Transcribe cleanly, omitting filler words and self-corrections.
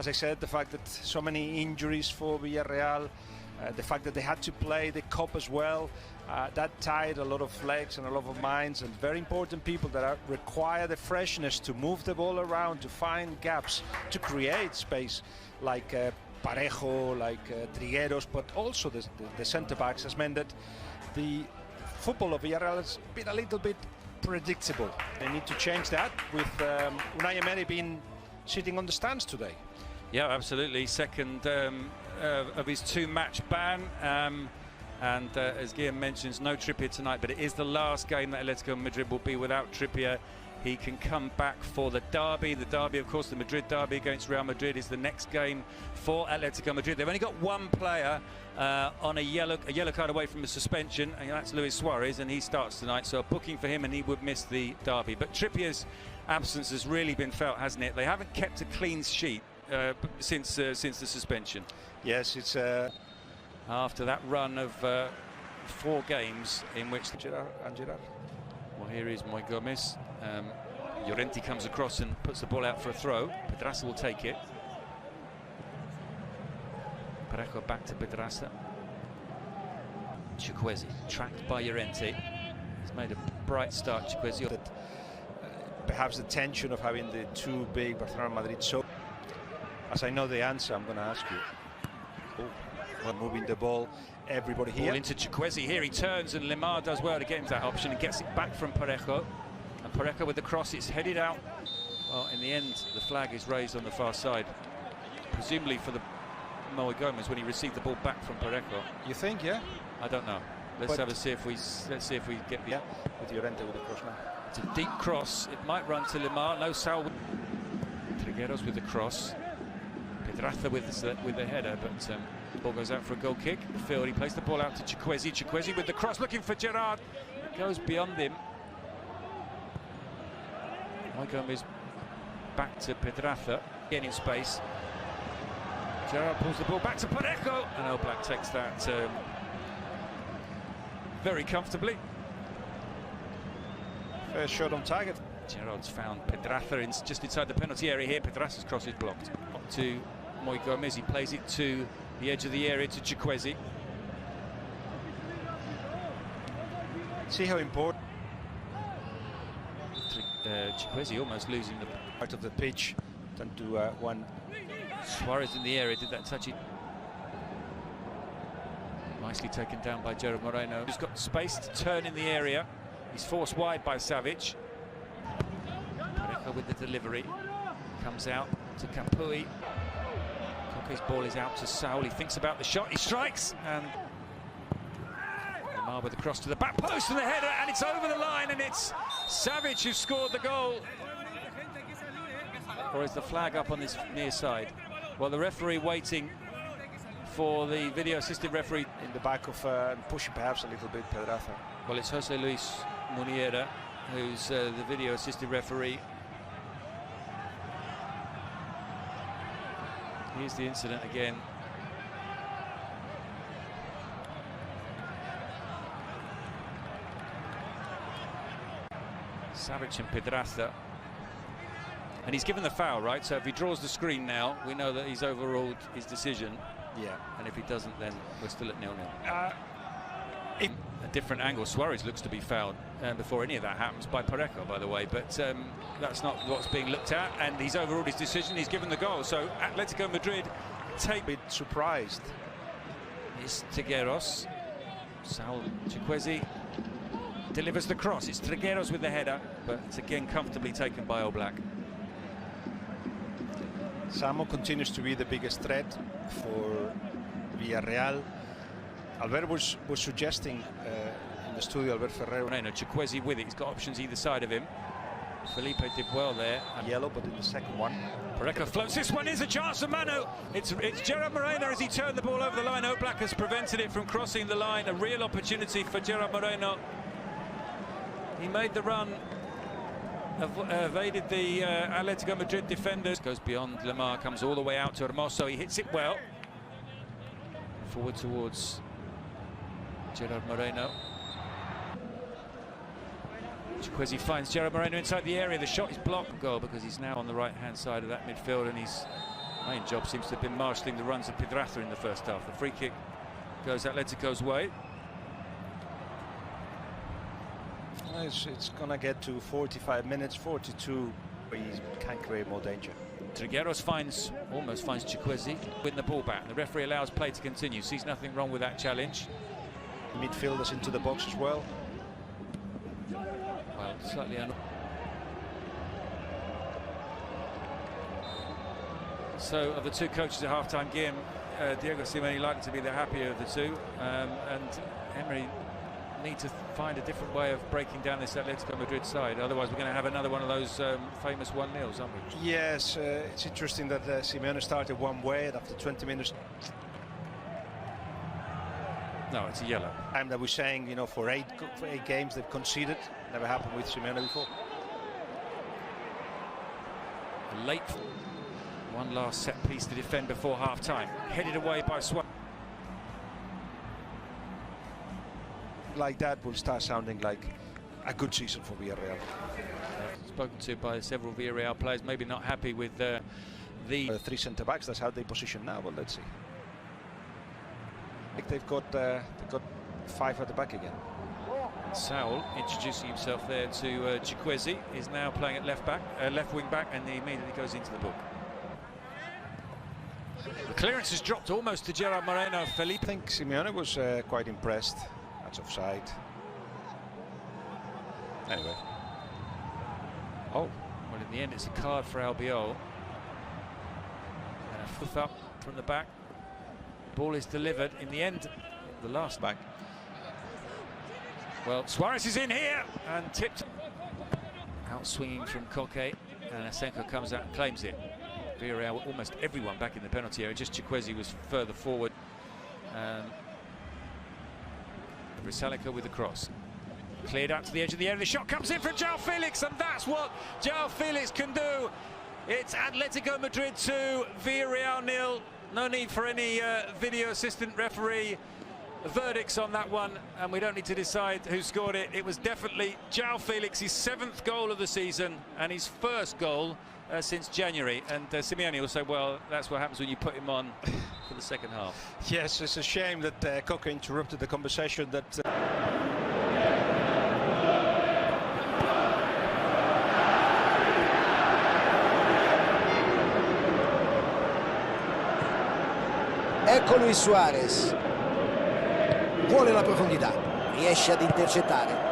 as I said, the fact that so many injuries for Villareal, the fact that they had to play the cup as well, that tied a lot of legs and a lot of minds, and very important people that require the freshness to move the ball around, to find gaps, to create space, like Parejo, like Trigueros, but also the centre-backs, has meant that the football of Villareal has been a little bit predictable. They need to change that, with Unai Emery being sitting on the stands today. Yeah, absolutely. Second of his 2-match ban. And as Guillaume mentions, no Trippier tonight, but it is the last game that Atletico Madrid will be without Trippier. He can come back for the derby. The derby, of course, the Madrid derby against Real Madrid, is the next game for Atletico Madrid. They've only got one player on a yellow card away from a suspension, and that's Luis Suarez, and he starts tonight. So a booking for him, and he would miss the derby. But Trippier's absence has really been felt, hasn't it? They haven't kept a clean sheet since the suspension. Yes, it's after that run of 4 games in which Gerard. Well, here is Moi Gomez. Llorente comes across and puts the ball out for a throw. Pedraza will take it. Parejo back to Pedraza. Chukwueze tracked by Llorente. He's made a bright start, Chukwueze. That perhaps the tension of having the two big Barcelona Madrid. So, as I know the answer, I'm going to ask you. Well, moving the ball, everybody here. Ball into Chukwueze here. He turns, and Lemar does well to get into that option and gets it back from Parejo. And Parejo with the cross, it's headed out. Well, in the end, the flag is raised on the far side, presumably for the Moi Gomez when he received the ball back from Parejo. You think, yeah? I don't know. Let's see if we get the. Yeah, with Llorente with the cross now. It's a deep cross. It might run to Lemar. No Sal. Trigueros with the cross. Pedraza with the header, but the ball goes out for a goal kick. The field, he plays the ball out to Chukwueze. Chukwueze with the cross, looking for Gerard. It goes beyond him. Moi Gomez back to Pedraza, again in space. Gerard pulls the ball back to Parejo, and Oblak takes that very comfortably. First shot on target. Gerard's found Pedraza just inside the penalty area here. Pedraza's cross is blocked. Up to Moi Gomez, he plays it to the edge of the area to Chukwueze. See how important. Chukwueze almost losing the part of the pitch. Than to one. Suarez in the area, did that touch it? Nicely taken down by Gerard Moreno. He's got space to turn in the area. He's forced wide by Savic. Parejo with the delivery. Comes out to Capui. Koke's ball is out to Saul. He thinks about the shot. He strikes, and Lemar with the cross to the back post and the header, and it's over the line, and it's Savic who scored the goal. Or is the flag up on this near side? Well, the referee waiting for the video assistant referee in the back of pushing perhaps a little bit Pedraza. Well, it's Jose Luis Muniera who's the video assistant referee. Here's the incident again. Savic and Pedraza. And he's given the foul, right? So if he draws the screen now, we know that he's overruled his decision. Yeah. And if he doesn't, then we're still at 0-0. A different angle. Suarez looks to be fouled before any of that happens by Parejo, by the way. But that's not what's being looked at. And he's overruled his decision. He's given the goal. So Atletico Madrid take. Bit surprised. It's Trigueros. Saul Chukwueze delivers the cross. It's Trigueros with the header, but it's again comfortably taken by Oblak. Samo continues to be the biggest threat for Villareal. Albert was suggesting in the studio, Albert Ferrero. Chukwueze with it. He's got options either side of him. Felipe did well there. Yellow, but in the second one. Parejo floats. This one is a chance for Manu. It's Gerard Moreno as he turned the ball over the line. Oblak has prevented it from crossing the line. A real opportunity for Gerard Moreno. He made the run, evaded the Atletico Madrid defenders. Goes beyond Lemar, comes all the way out to Hermoso. He hits it well. Forward towards Gerard Moreno. Chukwueze finds Gerard Moreno inside the area. The shot is blocked. Goal because he's now on the right-hand side of that midfield, and he's Main job seems to have been marshalling the runs of Pedraza in the first half. The free kick goes Atletico's way. It's gonna get to 45 minutes, 42, where you can create more danger. Trigueros almost finds Chikwueze, win the ball back. The referee allows play to continue, sees nothing wrong with that challenge. Midfielders into the box as well. Well, slightly So, of the two coaches at half-time game, Diego Simeone likely to be the happier of the two, and Emery need to find a different way of breaking down this Atletico Madrid side. Otherwise, we're going to have another one of those famous 1-0s, aren't we? Yes, it's interesting that Simeone started one way, and after 20 minutes. No, it's a yellow. Time that we're saying, you know, for eight games they've conceded. Never happened with Simeone before. Late. One last set piece to defend before half-time. Headed away by Suarez. Like that will start sounding like a good season for Villareal. Spoken to by several Villareal players, maybe not happy with the three centre-backs. That's how they position now. Well, let's see. I think they've got 5 at the back again. Saul introducing himself there to Chikwueze, is now playing at left wing back, and he immediately goes into the book. The clearance has dropped almost to Gerard Moreno. Felipe. I think Simeone was quite impressed. That's offside. Anyway. Oh, well, in the end, it's a card for Albiol. And a fifth up from the back. Ball is delivered. In the end, the last back. Well, Suarez is in here and tipped. Out swinging from Koke, and Asenko comes out and claims it. Villareal, almost everyone back in the penalty area. Just Chikwueze was further forward. Risalico with the cross. Cleared out to the edge of the area. The shot comes in from João Felix, and that's what João Felix can do. It's Atletico Madrid 2, Villareal 0. No need for any video assistant referee verdicts on that one, and we don't need to decide who scored it. It was definitely João Felix, his 7th goal of the season and his first goal since January. And Simeone will say, well, that's what happens when you put him on for the second half. Yes, it's a shame that Koke interrupted the conversation that... Ecco lui Suarez, vuole la profondità, riesce ad intercettare.